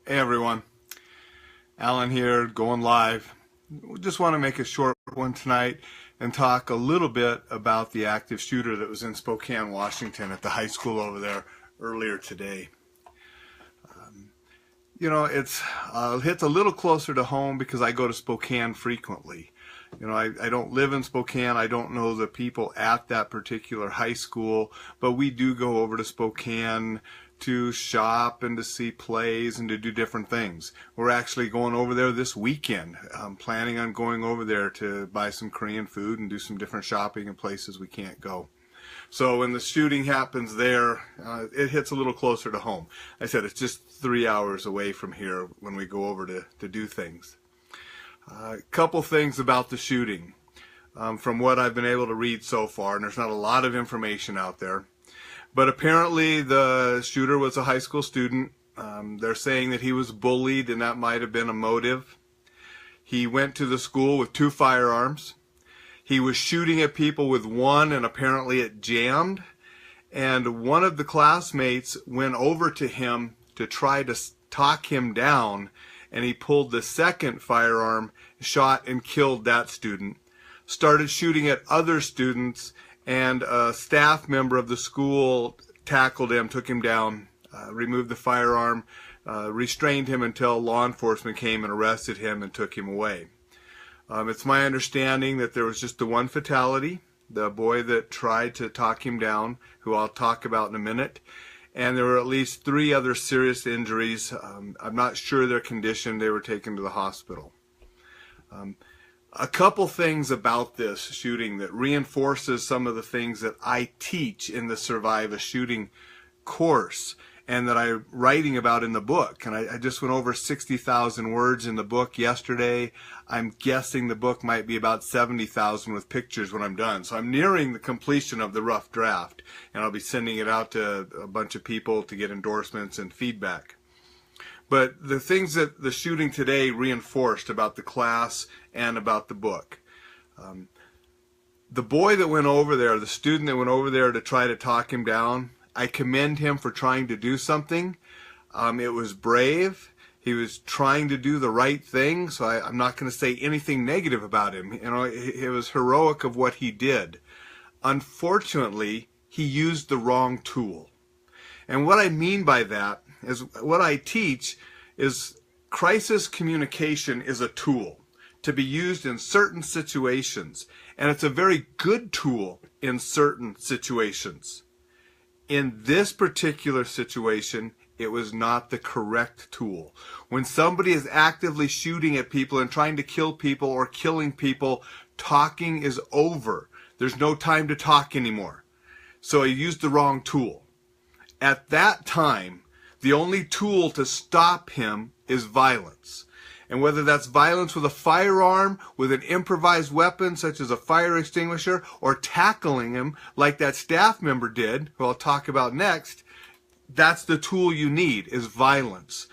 Hey everyone, Alan here, going live. We just want to make a short one tonight and talk a little bit about the active shooter that was in Spokane, Washington at the high school over there earlier today. It hits a little closer to home because I go to Spokane frequently. I don't live in Spokane. I don't know the people at that particular high school, but we do go over to Spokane to shop and to see plays and to do different things. We're actually going over there this weekend. I'm planning on going over there to buy some Korean food and do some different shopping in places we can't go. So when the shooting happens there, it hits a little closer to home. I said it's just 3 hours away from here when we go over to do things. A couple things about the shooting. From what I've been able to read so far, and there's not a lot of information out there, but apparently the shooter was a high school student. They're saying that he was bullied and that might have been a motive. He went to the school with 2 firearms. He was shooting at people with one and apparently it jammed. And one of the classmates went over to him to try to talk him down, and he pulled the second firearm, shot and killed that student. Started shooting at other students, and a staff member of the school tackled him, took him down, removed the firearm, restrained him until law enforcement came and arrested him and took him away. It's my understanding that there was just the one fatality, the boy that tried to talk him down, who I'll talk about in a minute, and there were at least 3 other serious injuries. I'm not sure their condition. They were taken to the hospital. A couple things about this shooting that reinforces some of the things that I teach in the Survive a Shooting course and that I'm writing about in the book. And I just went over 60,000 words in the book yesterday. I'm guessing the book might be about 70,000 with pictures when I'm done. So I'm nearing the completion of the rough draft, and I'll be sending it out to a bunch of people to get endorsements and feedback. But the things that the shooting today reinforced about the class and about the book. The boy that went over there, the student that went over there to try to talk him down, I commend him for trying to do something. It was brave. He was trying to do the right thing, so I'm not going to say anything negative about him. It was heroic of what he did. Unfortunately, he used the wrong tool. And what I mean by that is what I teach is crisis communication is a tool to be used in certain situations, and it's a very good tool in certain situations. In this particular situation, it was not the correct tool. When somebody is actively shooting at people and trying to kill people or killing people, talking is over. There's no time to talk anymore. So he used the wrong tool. At that time, the only tool to stop him is violence. And whether that's violence with a firearm, with an improvised weapon such as a fire extinguisher, or tackling him like that staff member did, who I'll talk about next, that's the tool you need, is violence.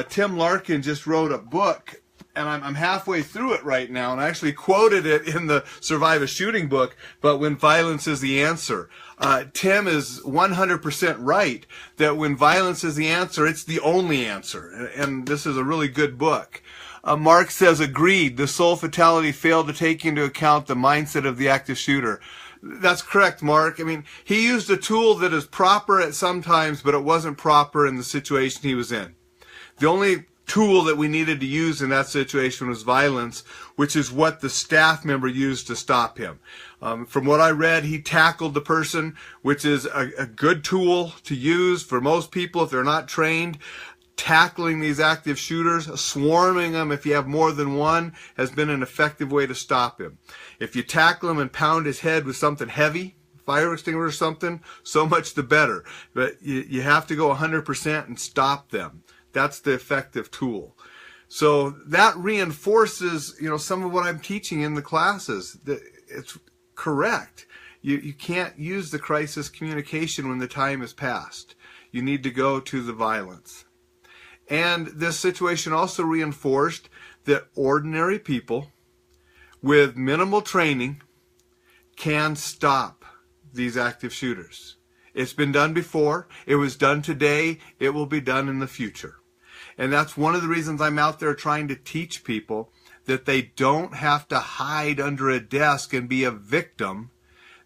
Tim Larkin just wrote a book, and I'm halfway through it right now, and I actually quoted it in the Survive a Shooting book, but when violence is the answer. Tim is 100% right that when violence is the answer, it's the only answer. And this is a really good book. Mark says, agreed, the sole fatality failed to take into account the mindset of the active shooter. That's correct, Mark. He used a tool that is proper at some times, but it wasn't proper in the situation he was in. The only tool that we needed to use in that situation was violence, which is what the staff member used to stop him. From what I read, he tackled the person, which is a good tool to use for most people if they're not trained. Tackling these active shooters, swarming them if you have more than one, has been an effective way to stop him. If you tackle him and pound his head with something heavy, fire extinguisher or something, so much the better. But you have to go 100% and stop them. That's the effective tool. So that reinforces, some of what I'm teaching in the classes. It's correct. You can't use the crisis communication when the time has passed. You need to go to the violence. And this situation also reinforced that ordinary people with minimal training can stop these active shooters. It's been done before. It was done today. It will be done in the future. And that's one of the reasons I'm out there trying to teach people that they don't have to hide under a desk and be a victim.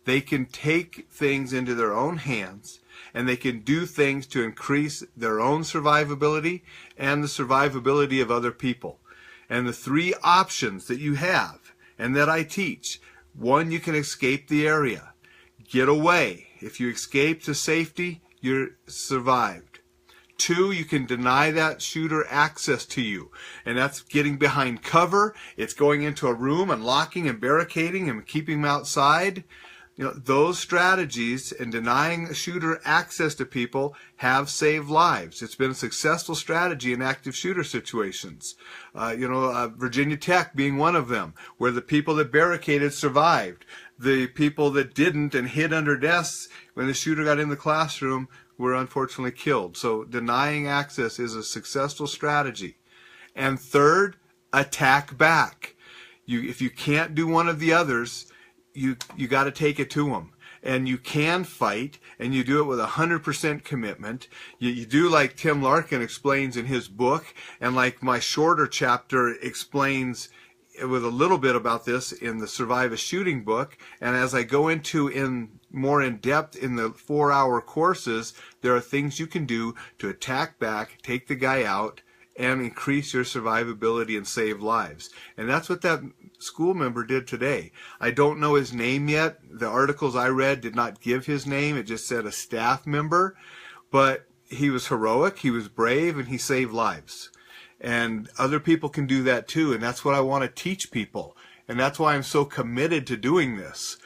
They can take things into their own hands, and they can do things to increase their own survivability and the survivability of other people. And the three options that you have and that I teach: one, you can escape the area. Get away. If you escape to safety, you're survived. Two, you can deny that shooter access to you. And that's getting behind cover. It's going into a room and locking and barricading and keeping him outside. You know, those strategies and denying a shooter access to people have saved lives. It's been a successful strategy in active shooter situations. Virginia Tech being one of them, where the people that barricaded survived. The people that didn't and hid under desks when the shooter got in the classroom were unfortunately killed. So denying access is a successful strategy. And third, attack back. If you can't do one of the others, you got to take it to them. And you can fight, and you do it with 100% commitment. You do like Tim Larkin explains in his book, and like my shorter chapter explains with a little bit about this in the Survive a Shooting book. And as I go into more in depth in the 4-hour courses, there are things you can do to attack back, take the guy out, and increase your survivability and save lives. And that's what that school member did today. I don't know his name yet. The articles I read did not give his name. It just said a staff member. But he was heroic, he was brave, and he saved lives. And other people can do that too. And that's what I want to teach people. And that's why I'm so committed to doing this.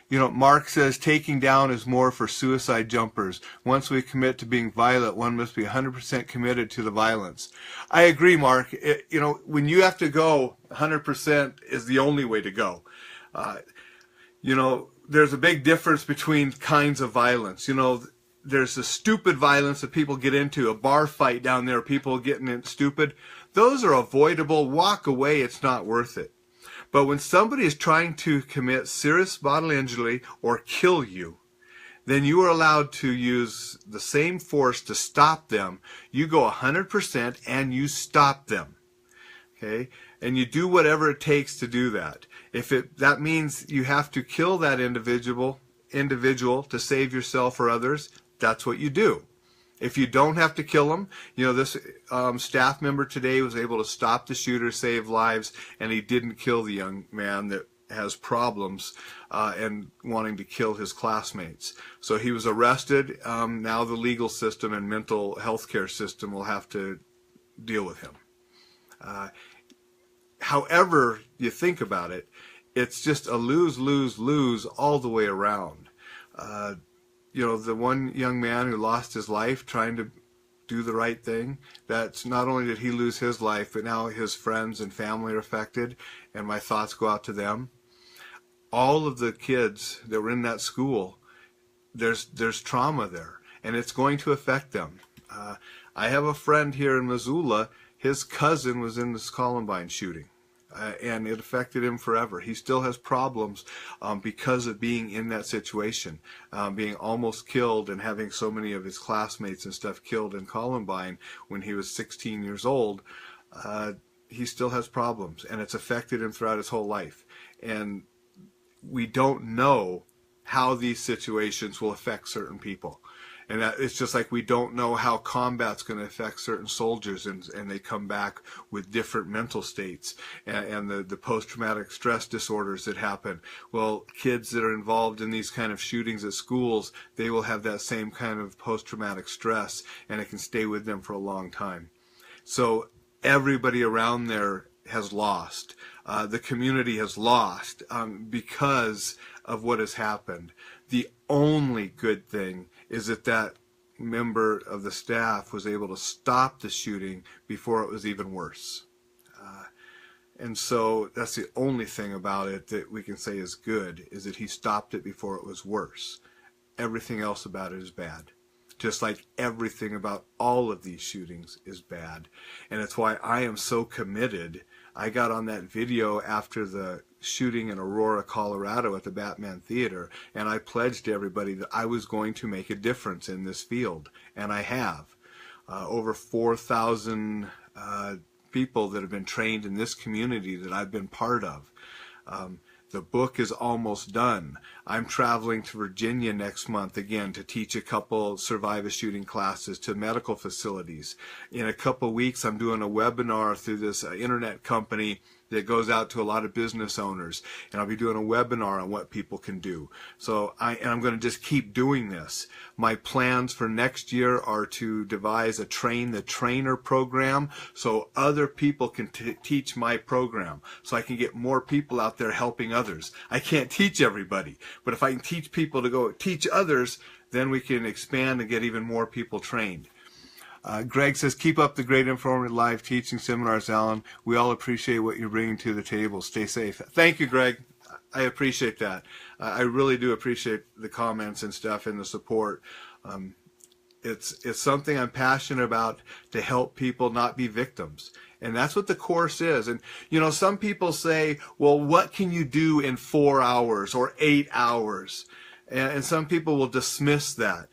You know, Mark says taking down is more for suicide jumpers. Once we commit to being violent, one must be 100% committed to the violence. I agree, Mark. When you have to go, 100% is the only way to go. There's a big difference between kinds of violence. There's the stupid violence that people get into, a bar fight down there, people getting it stupid. Those are avoidable. Walk away. It's not worth it. But when somebody is trying to commit serious bodily injury or kill you, then you are allowed to use the same force to stop them. You go 100% and you stop them. Okay? And you do whatever it takes to do that. That means you have to kill that individual to save yourself or others, that's what you do. If you don't have to kill them, this staff member today was able to stop the shooter, save lives, and he didn't kill the young man that has problems and wanting to kill his classmates. So he was arrested. Now the legal system and mental health care system will have to deal with him. However you think about it, it's just a lose-lose-lose all the way around. The one young man who lost his life trying to do the right thing, that's not only did he lose his life, but now his friends and family are affected, and my thoughts go out to them. All of the kids that were in that school, there's trauma there, and it's going to affect them. I have a friend here in Missoula, his cousin was in this Columbine shooting. And it affected him forever. He still has problems because of being in that situation, being almost killed and having so many of his classmates and stuff killed in Columbine when he was 16 years old. He still has problems, and it's affected him throughout his whole life. And we don't know how these situations will affect certain people. And it's just like we don't know how combat's going to affect certain soldiers, and they come back with different mental states and the post-traumatic stress disorders that happen. Well, kids that are involved in these kind of shootings at schools, they will have that same kind of post-traumatic stress, and it can stay with them for a long time. So everybody around there has lost. The community has lost because of what has happened. The only good thing is that member of the staff was able to stop the shooting before it was even worse. And so that's the only thing about it that we can say is good, is that he stopped it before it was worse. Everything else about it is bad. Just like everything about all of these shootings is bad. And it's why I am so committed. I got on that video after the shooting in Aurora, Colorado at the Batman Theater, and I pledged to everybody that I was going to make a difference in this field, and I have. Over 4,000 people that have been trained in this community that I've been part of. The book is almost done. I'm traveling to Virginia next month again to teach a couple survive a shooting classes to medical facilities. In a couple weeks, I'm doing a webinar through this internet company that goes out to a lot of business owners, and I'll be doing a webinar on what people can do. So I'm going to just keep doing this. My plans for next year are to devise a train the trainer program so other people can teach my program, so I can get more people out there helping others. I can't teach everybody, but if I can teach people to go teach others, then we can expand and get even more people trained. Greg says, keep up the great informative live teaching seminars, Alan. We all appreciate what you're bringing to the table. Stay safe. Thank you, Greg. I appreciate that. I really do appreciate the comments and stuff and the support. It's something I'm passionate about, to help people not be victims. And that's what the course is. And, you know, some people say, well, what can you do in 4 hours or 8 hours? And some people will dismiss that.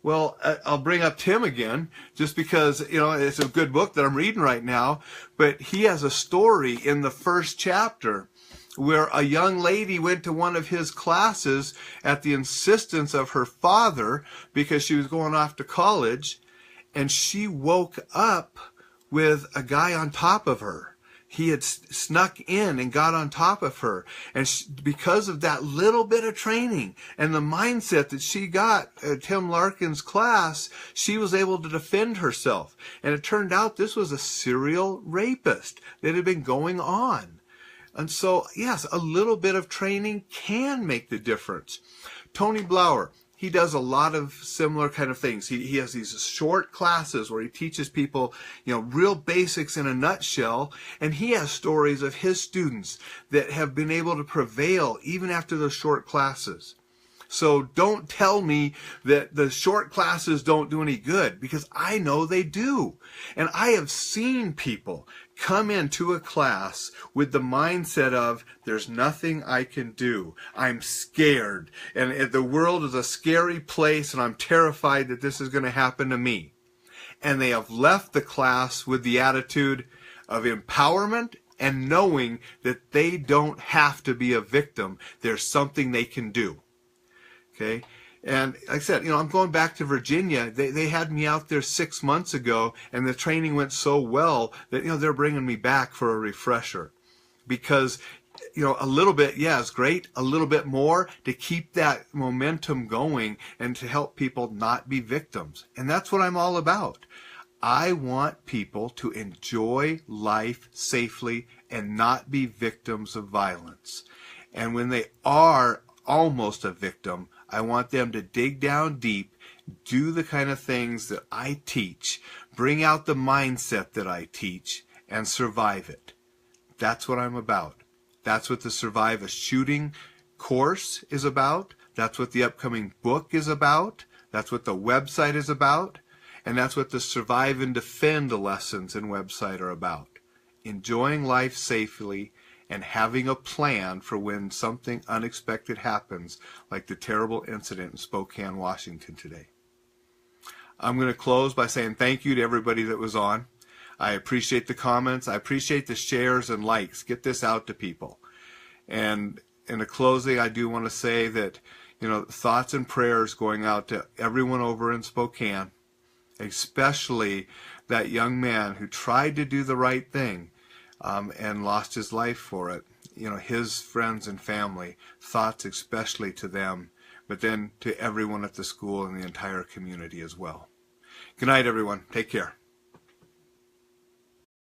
Well, I'll bring up Tim again, just because, you know, it's a good book that I'm reading right now, but he has a story in the first chapter where a young lady went to one of his classes at the insistence of her father because she was going off to college, and she woke up with a guy on top of her. He had snuck in and got on top of her. And because of that little bit of training and the mindset that she got at Tim Larkin's class, she was able to defend herself. And it turned out this was a serial rapist that had been going on. And so, yes, a little bit of training can make the difference. Tony Blauer, he does a lot of similar kind of things. He has these short classes where he teaches people, you know, real basics in a nutshell. And he has stories of his students that have been able to prevail even after those short classes. So don't tell me that the short classes don't do any good, because I know they do. And I have seen people come into a class with the mindset of, there's nothing I can do. I'm scared. And the world is a scary place, and I'm terrified that this is going to happen to me. And they have left the class with the attitude of empowerment and knowing that they don't have to be a victim. There's something they can do. Okay, and like I said, you know, I'm going back to Virginia. They had me out there 6 months ago, and the training went so well that, you know, they're bringing me back for a refresher. Because, you know, a little bit, yeah, it's great. A little bit more to keep that momentum going and to help people not be victims. And that's what I'm all about. I want people to enjoy life safely and not be victims of violence. And when they are almost a victim, I want them to dig down deep, do the kind of things that I teach, bring out the mindset that I teach, and survive it. That's what I'm about. That's what the Survive a Shooting course is about. That's what the upcoming book is about. That's what the website is about. And that's what the Survive and Defend lessons and website are about. Enjoying life safely and having a plan for when something unexpected happens, like the terrible incident in Spokane, Washington today. I'm going to close by saying thank you to everybody that was on. I appreciate the comments. I appreciate the shares and likes. Get this out to people. And in the closing, I do want to say that, you know, thoughts and prayers going out to everyone over in Spokane, especially that young man who tried to do the right thing and lost his life for it. You know, his friends and family, thoughts especially to them, but then to everyone at the school and the entire community as well. Good night, everyone. Take care.